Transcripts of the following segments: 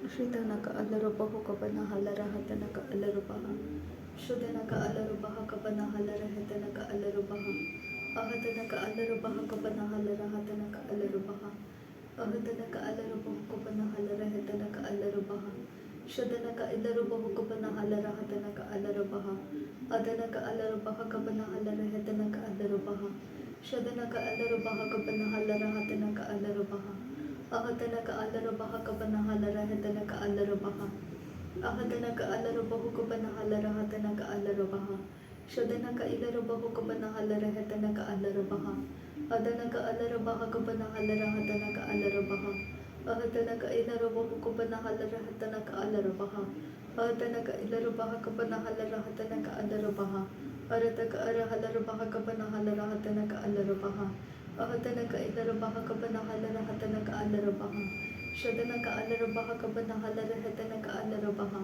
Shritanaka alarubahu kabana halara hatanaka alarubaha. Shudhanaka alarubaha kabana halara hatanaka alarubaha. Ahatanaka alarubaha kabana halara hatanaka alarubaha. Ahatanaka alarubahu kabana halara hatanaka alarubaha. Shudhanaka alarubahu kabana halara hatanaka alarubaha. Adanaka alarubaha kabana halara hatanaka alarubaha. Shudhanaka alarubaha kabana halara hatanaka alarubaha. Ahatanaka alarubaha kabana halara hatanaka alarubaha. Ahatanaka alarubahu kabana halara hatanaka alarubaha. Shudhanaka ilarubahu kabana halara hatanaka alarubaha. Adanaka alarubaha kabana halara hatanaka alarubaha. Ahatanaka ilarubahu kabana halara hatanaka alarubaha. Ahatanaka ilarubaha kabana halara hatanaka alarubaha. Arataka arahalarubaha kabana halara hatanaka alarubaha. Ahatanaka ilarubaha kabana halara hatanaka alarubaha. Shudhanaka alarubaha kabana halara hatanaka alarubaha.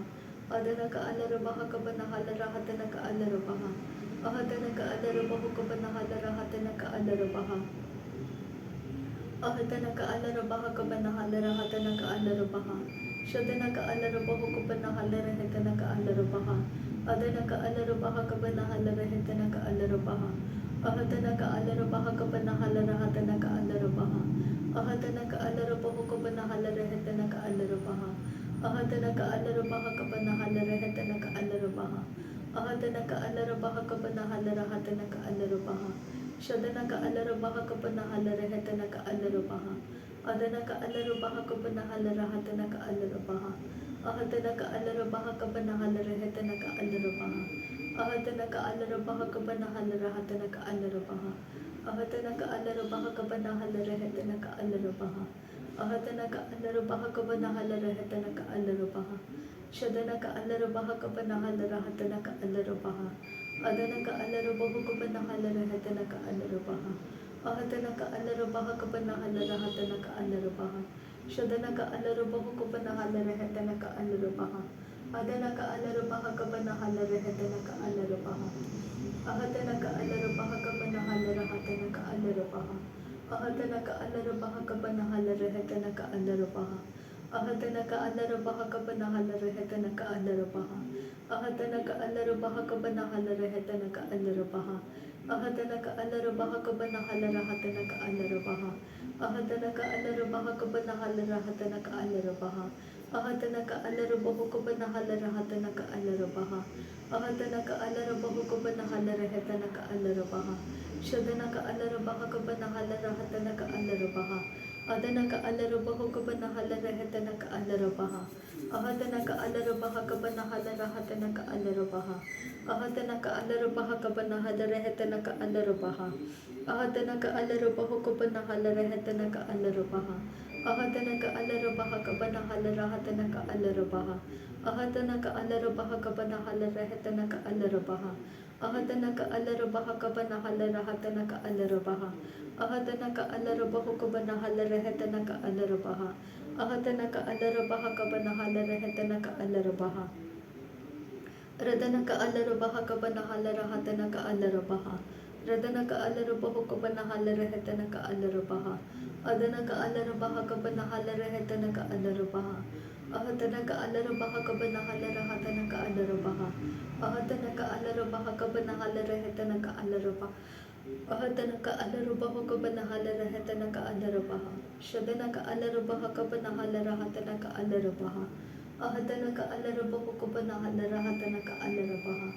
Adanaka alarubaha kabana halara hatanaka alarubaha. Ahatanaka alarubahu kabana halara hatanaka alarubaha. Ahatanaka alarubaha kabana halara hatanaka alarubaha. Shudhanaka alarubahu kabana halara hatanaka alarubaha. Adanaka alarubaha kabana halara hatanaka alarubaha. Ahatanaka alarubaha kabana halara hatanaka alarubaha. Ahatanaka alarubahu kabana halara hatanaka alarubaha. Ahatanaka alarubaha kabana halara hatanaka alarubaha. Ahatanaka alarubaha kabana halara hatanaka alarubaha. Shudhanaka alarubaha kabana halara hatanaka alarubaha. Adanaka alarubaha kabana halara hatanaka alarubaha. Ahatanaka alarubaha kabana halara hatanaka alarubaha. Ahatanaka alarubaha kabana halara hatanaka alarubaha. Ahatanaka alarubaha kabana halara hatanaka alarubaha. Ahatanaka alarubaha kabana halara hatanaka alarubaha. Shudhanaka alarubaha kabana halara hatanaka alarubaha. Adanaka alarubahu kabana halara hatanaka alarubaha. Ahatanaka alarubaha kabana halara hatanaka alarubaha. Shudhanaka alarubahu kabana halara hatanaka alarubaha. Adanaka alarubaha kabana halara hatanaka alarubaha. Ahatanaka alarubaha kabana halara hatanaka alarubaha. Ahatanaka alarubaha kabana halara hatanaka alarubaha. Ahatanaka alarubaha kabana halara hatanaka alarubaha. Ahatanaka alarubaha kabana halara hatanaka alarubaha. Ahatanaka alarubaha kabana halara hatanaka alarubaha. Ahatanaka alarubaha kabana halara hatanaka alarubaha. Ahatanaka alarubahu kabana halara hatanaka alarubaha. Ahatanaka alarubahu kabana halara hatanaka alarubaha. Shudhanaka alarubaha kabana halara hatanaka alarubaha. Adanaka alarubahu kabana halara hatanaka alarubaha. Ahatanaka alarubaha kabana halara hatanaka alarubaha. Ahatanaka alarubaha kabana halara hatanaka alarubaha. Ahatanaka alarubahu kabana halara hatanaka alarubaha. Ahatanaka alarubaha kabana halara hatanaka alarubaha. Ahatanaka alarubaha kabana halara hatanaka alarubaha. Ahatanaka alarubaha kabana halara hatanaka alarubaha. Ahatanaka alarubahu kabana halara hatanaka alarubaha. Ahatanaka alarubaha kabana halara hatanaka alarubaha. Radhanaka alarubaha kabana halara hatanaka alarubaha. Radhanaka alarubahu kabana halara hatanaka alarubaha. Adanaka alarubaha kabana halara hatanaka alarubaha. Ahatanaka alarubaha kabana halara hatanaka alarubaha. Ahatanaka alarubaha kabana halara hatanaka alarubaha. Ahatanaka alarubahu kabana halara hatanaka alarubaha. Shudhanaka alarubaha kabana halara hatanaka alarubaha. Ahatanaka alarubahu kabana halara hatanaka alarubaha.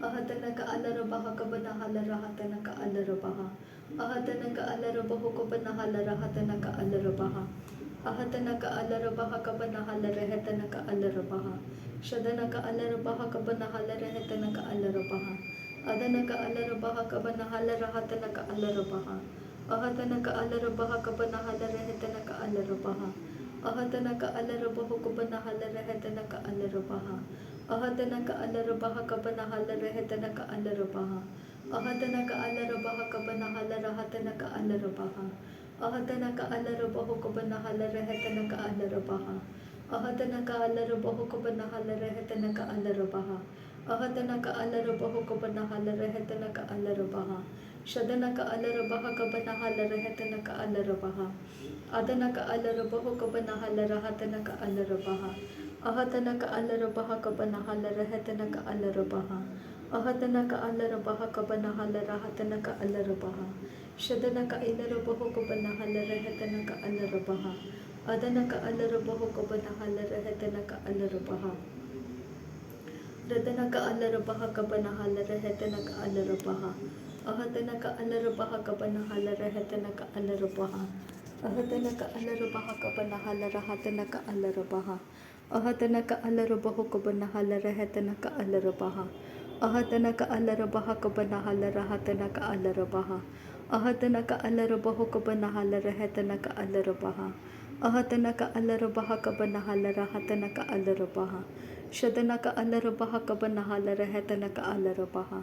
Ahatanaka alarubaha kabana halara hatanaka alarubaha. Ahatanaka alarubahu kabana halara hatanaka alarubaha. Ahatanaka alarubaha kabana halara hatanaka alarubaha. Shudhanaka alarubaha kabana halara hatanaka alarubaha. Adanaka alarubaha kabana halara hatanaka alarubaha. Ahatanaka alarubaha kabana halara hatanaka alarubaha. Ahatanaka alarubahu kabana halara hatanaka alarubaha. Ahatanaka alarubaha kabana halara hatanaka alarubaha. Ahatanaka alarubaha kabana halara hatanaka alarubaha. Ahatanaka alarubahu kabana halara hatanaka alarubaha. Ahatanaka alarubahu kabana halara hatanaka alarubaha. Ahatanaka alarubahu kabana halara hatanaka alarubaha. Shadana ka alarabaha kabana halarahetana ka alarabaha. Adana ka alarabaho kabana halarahatana ka alarabaha. Ahatana ka alarabaha kabana halarahetana ka alarabaha. Ahatana ka alarabaha kabana halarahatana ka alarabaha. Shadana ka ilarabaho kabana halarahetana ka alarabaha. Adana ka alarabaho kabana halarahetana ka alarabaha. Radana ka alarabaha kabana halarahetana ka alarabaha. Ahatana ka alarabaha kabana halarahetana ka alarabaha. Ahatana ka alarabaha kabana halarahatana ka alarabaha. Ahatana ka alarabaho kabana halarahetana ka alarabaha. Ahatana ka alarabaha kabana halarahatana ka alarabaha. Ahatana ka alarabaho kabana halarahetana ka alarabaha. Ahatana ka alarabaha kabana halarahatana ka alarabaha. Shadana ka alarabaha kabana halarahetana ka alarabaha.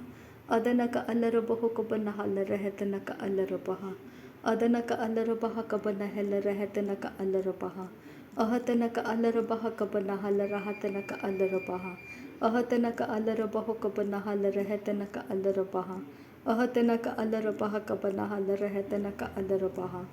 Adana ka alarabaho kabana halarahetana ka alarabaha. Adana ka alarabaha kabana halarahetana ka alarabaha. Ahatana ka alarabaha kabana halarahatana ka alarabaha. Ahatana ka alarabaho kabana halarahetana ka alarabaha. Ahatana ka alarabaha kabana halarahetana ka alarabaha.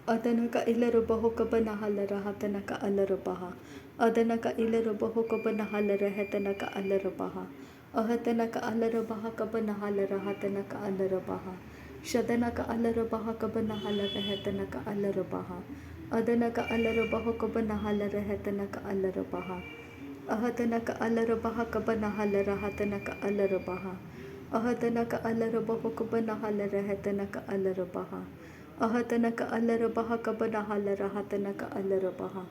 Adana ka ilarabaho kabana halarahatana ka alarabaha. Adana ka ilarabaho kabana halarahetana ka alarabaha. Ahatana ka alarabaha kabana halarahatana ka alarabaha. Shadana ka alarabaha kabana halarahetana ka alarabaha. Adana ka alarabaho kabana halarahetana ka alarabaha. Ahatana ka alarabaha kabana halarahatana ka alarabaha. Ahatana ka alarabaho kabana halarahetana ka alarabaha. Ahatana ka alarabaha kabana halarahatana ka alarabaha.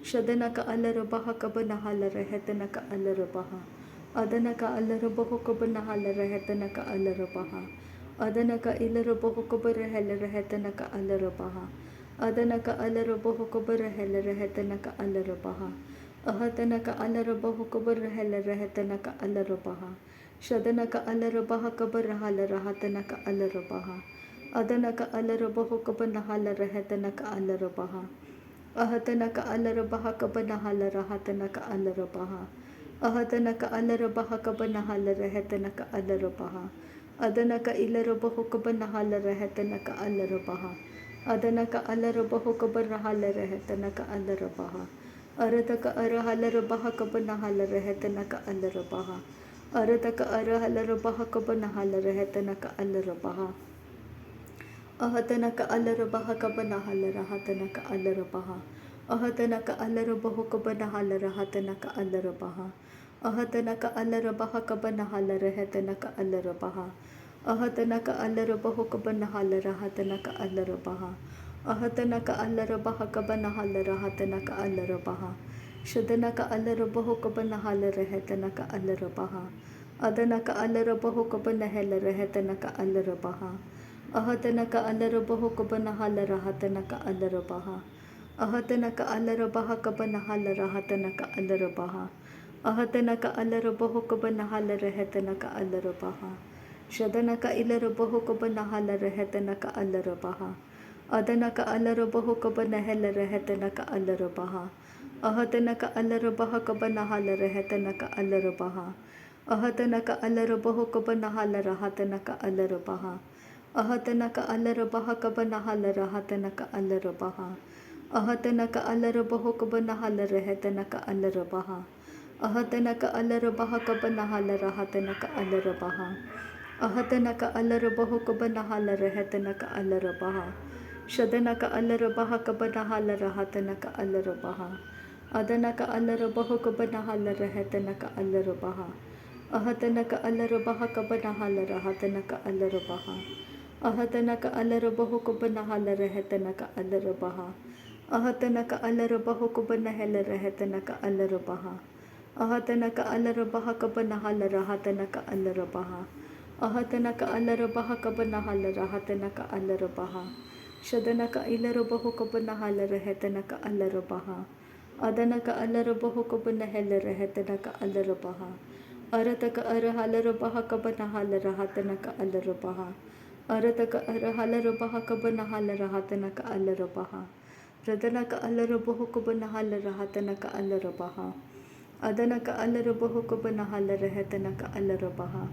Shadana ka alarabaha kabana halarahetana ka alarabaha. Adana ka alarabaho kabana halarahetana ka alarabaha. Adana ka ilarabaho kabana halarahetana ka alarabaha. Adana ka alarabaho kabana halarahetana ka alarabaha. Ahatana ka alarabaho kabana halarahetana ka alarabaha. Shadana ka alarabaha kabana halarahatana ka alarabaha. Adana ka alarabaho kabana halarahetana ka alarabaha. Ahatana ka alarabaha kabana halarahatana ka alarabaha. Ahatana ka alarabaha kabana halarahetana ka alarabaha. Adana ka ilarabaho kabana halarahetana ka alarabaha. Adana ka alarabaho kabana halarahetana ka alarabaha. Arata ka ara halarabaha kabana halarahetana ka alarabaha. Arata ka ara halarabaha kabana halarahetana ka alarabaha. Ahatana ka alarabaha kabana halarahatana ka alarabaha. Ahatana ka alarabaho kabana halarahatana ka alarabaha. Ahatana ka alarabaha kabana halarahetana ka alarabaha. Ahatana ka alarabaho kabana halarahatana ka alarabaha. Ahatana ka alarabaha kabana halarahatana ka alarabaha. Shadana ka alarabaho kabana halarahetana ka alarabaha. Adana ka alarabaho kabana halarahetana ka alarabaha. Ahatana ka alarabaho kabana halarahatana ka alarabaha. Ahatana ka alarabaha kabana halarahatana ka alarabaha. Ahatana ka alarabaho kabana halarahetana ka alarabaha. Shadana ka ilarabaho kabana halarahetana ka alarabaha. Adana ka alarabaho kabana halarahetana ka alarabaha. Ahatana ka alarabaha kabana halarahetana ka alarabaha. Ahatana ka alarabaho kabana halarahatana ka alarabaha. Ahatana ka alarabaha kabana halarahatana ka alarabaha. Ahatana ka alarabaho kabana halarahetana ka alarabaha. Ahatana ka alarabaha kabana halarahatana ka alarabaha. Ahatana ka alarabaho kabana halarahetana ka alarabaha. Shadana ka alarabaha kabana halarahatana ka alarabaha. Adana ka alarabaho kabana halarahetana ka alarabaha. Ahatana ka alarabaha kabana halarahatana ka alarabaha. Ahatana ka alarabaho kabana halarahetana ka alarabaha. Ahatana ka alarabaho kabana halarahetana ka alarabaha. Ahatana ka alarabaha kabana halarahatana ka alarabaha. Ahatana ka alarabaha kabana halarahatana ka alarabaha. Shadana ka ilarabaho kabana halarahetana ka alarabaha. Adana ka alarabaho kabana halarahetana ka alarabaha. Arata ka ara halarabaha kabana halarahatana ka alarabaha. Arata ka ara halarabaha kabana halarahatana ka alarabaha. Radana ka alarabaho kabana halarahatana ka alarabaha. Adana ka alarabaho kabana halarahetana ka alarabaha.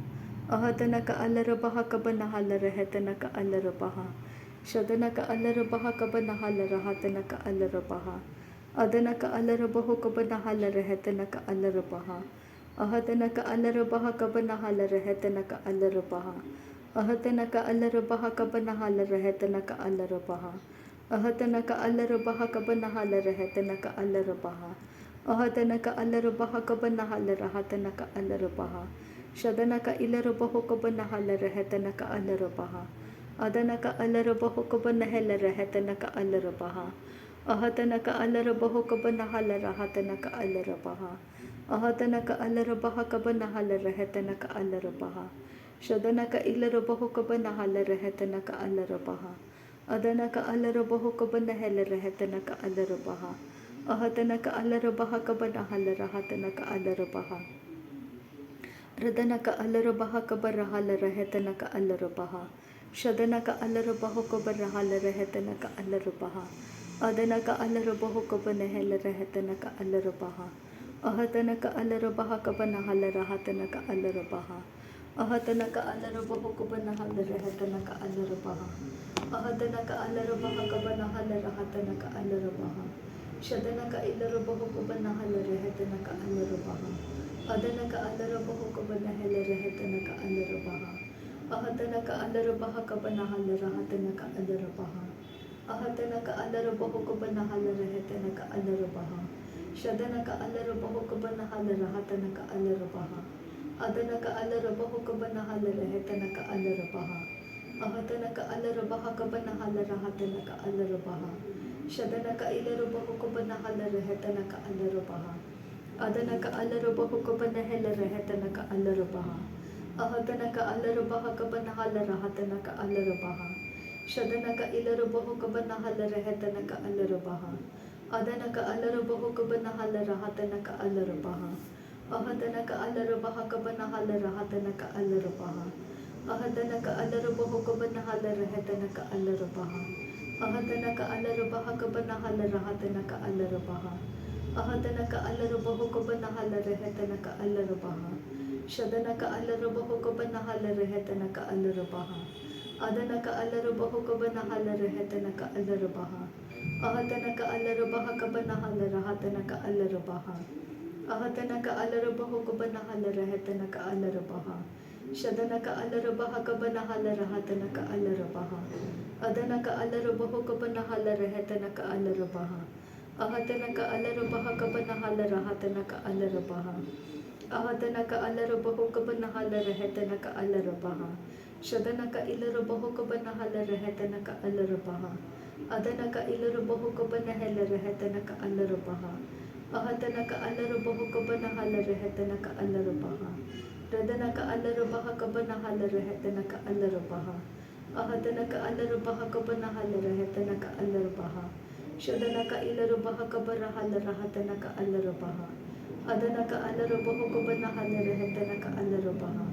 Ahadana ka alara baha kabana halara hetana ka alara baha. Shadana ka alara baha kabana halara hatana ka alara baha. Adana ka alara baho kabana halara hetana ka alara baha. Ahadana ka alara baha kabana halara hetana ka alara baha. Ahadana ka alara baha kabana halara hetana ka alara baha. Ahadana ka alara baha kabana halara hetana ka alara baha. Ahadana ka alara baha kabana halara hatana ka alara baha. Shadana ka ilara baho kabana halara hetana ka alara baha. Adana ka alara baho kabana helara hetana ka alara baha. Ahadana ka alara baho kabana halara hatana ka alara baha. Ahadana ka alara baha kabana halara hetana ka alara baha. Shadana ka ilara baho kabana halara hetana ka alara baha. Adana ka alara baho kabana helara hetana ka alara baha. Ahadana ka alara baha kabana halara hatana ka alara baha. Radana ka alara baha kabara halara hetana ka alara baha. Shadana ka alara baho kabara halara hetana ka alara baha. Adana ka alara baho kabana helara hetana ka alara baha. Ahadana ka alara baha kabana halara hatana ka alara baha. Ahadana ka alara baho kabana halara hetana ka alara baha. Ahadana ka alara baha kabana halara hatana ka alara baha. Shadana ka ilara baho kabana halara hetana ka alara baha. Adana ka alara baho kabana helara hetana ka alara baha. Ahadana ka alara baha kabana halara hatana ka alara baha. Ahadana ka alara baho kabana halara hetana ka alara baha. Shadana ka alara baho kabana halara hatana ka alara baha. Adana ka alara baho kabana halara hetana ka alara baha. Ahadana ka alara baha kabana halara hatana ka alara baha. Shadana ka ilara baho kabana halara hetana ka alara baha. Adana ka alara baho kabana helara hetana ka alara baha. Ahadana ka alara baha kabana halara hatana ka alara baha. Shadana ka ilara baho kabana halara hetana ka alara baha. Adana ka alara baho kabana halara hatana ka alara baha. Ahadana ka alara baha kabana halara hatana ka alara baha. Ahadana ka alara baho kabana halara hetana ka alara baha. Ahadana ka alara baha kabana halara hatana ka alara baha. Ahadana ka alara baho kabana halara hetana ka alara baha. Shadana ka alara baho kabana halara hetana ka alara baha. Adana ka alara baho kabana halara hetana ka alara baha. Ahadana ka alara baha kabana halara hatana ka alara baha. Ahadana ka alara baho kabana halara hetana ka alara baha. Shadana ka alara baha kabana halara hatana ka alara baha. Adana ka alara baho kabana halara hetana ka alara baha. Ahadana ka alara baha kabana halara hatana ka alara baha. Ahadana ka alara baho kabana halara hetana ka alara baha. Shadana ka ilara baho kabana halara hetana ka alara baha. Adana ka ilara baho kabana helara hetana ka alara baha. Ahadana ka alara baho kabana halara hetana ka alara baha. Radana ka alara baha kabana halara hetana ka alara baha. Ahadana ka alara baha kabana halara hetana ka alara baha. Shadana ka ilara baha kabara halara hatana ka alara baha. Adana ka alara baho kabana halara hetana ka alara baha.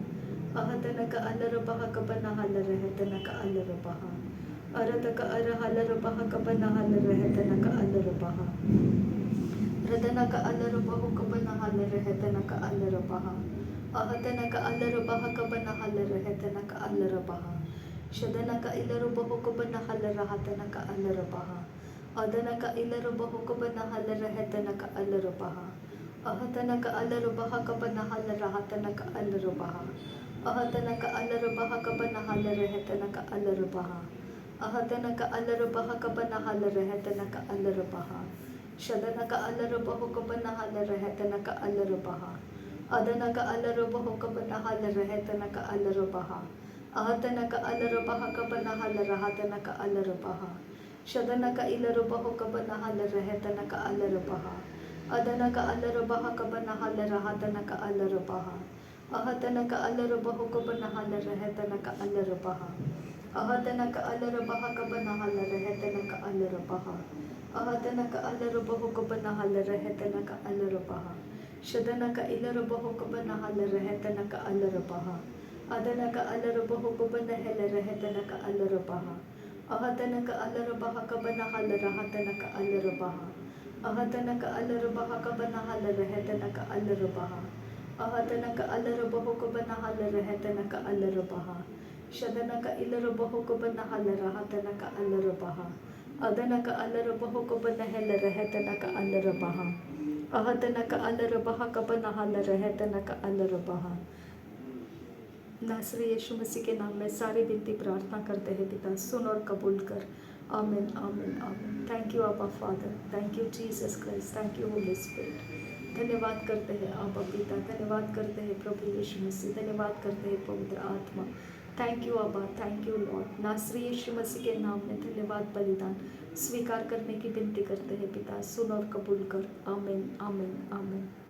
Ahadana ka alara baha kabana halara hetana ka alara baha. Arada ka ara halara baha kabana halara hetana ka alara baha. Radana ka alara baho kabana halara hetana ka alara baha. Ahadana ka alara baha kabana halara hetana ka alara baha. Shadana ka ilara baho kabana halara hatana ka alara baha. Adana ka ilara baho kabana halara hetana ka alara baha. Ahadana ka alara baha kabana halara hatana ka alara baha. Ahadana ka alara baha kabana halara hetana ka alara baha. Ahadana ka alara baha kabana halara hetana ka alara baha. Shadana ka alara baho kabana halara hetana ka alara baha. Adana ka alara baho kabana halara hetana ka alara baha. Ahadana ka alara baha kabana halara hatana ka alara baha. Shadana ka ilara baho kabana halara hetana ka alara baha. Adana ka alara baha kabana halara hatana ka alara baha. Ahadana ka alara baho kabana halara hetana ka alara baha. Ahadana ka alara baha kabana halara hetana ka alara baha. Ahadana ka alara baho kabana halara hetana ka alara baha. Shadana ka ilara baho kabana halara hetana ka alara baha. Adana ka alara baho kabana helara hetana ka alara baha. Ahadana ka alara baha kabana halara hatana ka alara baha. Ahadana ka alara baha kabana halara hetana ka alara baha. Ahadana ka alarabaho ko banahal rehetana ka alarabaha. Shadana ka ilarabaho ko banahal rahatana ka alarabaha. Adana ka alarabaho ko banahel rehetana ka alarabaha. Ahadana ka alarabaha ka banahal rehetana का अलरबाहा. नासरी यीशु मसीह के नाम में सारी विनती प्रार्थना करते हैं पिता, सुन और कबूल कर। आमीन आमीन आमीन। थैंक यू आबा father, thank you Jesus Christ, thank you Holi spirit. धन्यवाद करते हैं आबा पिता, धन्यवाद करते हैं प्रभु यीशु मसीह, धन्यवाद करते हैं पवित्र आत्मा। थैंक यू आबा, थैंक यू लॉर्ड। नासरी यीशु मसीह के नाम में धन्यवाद बलिदान स्वीकार करने की विनती करते हैं पिता, सुन और कबूल कर। आमीन आमीन आमीन।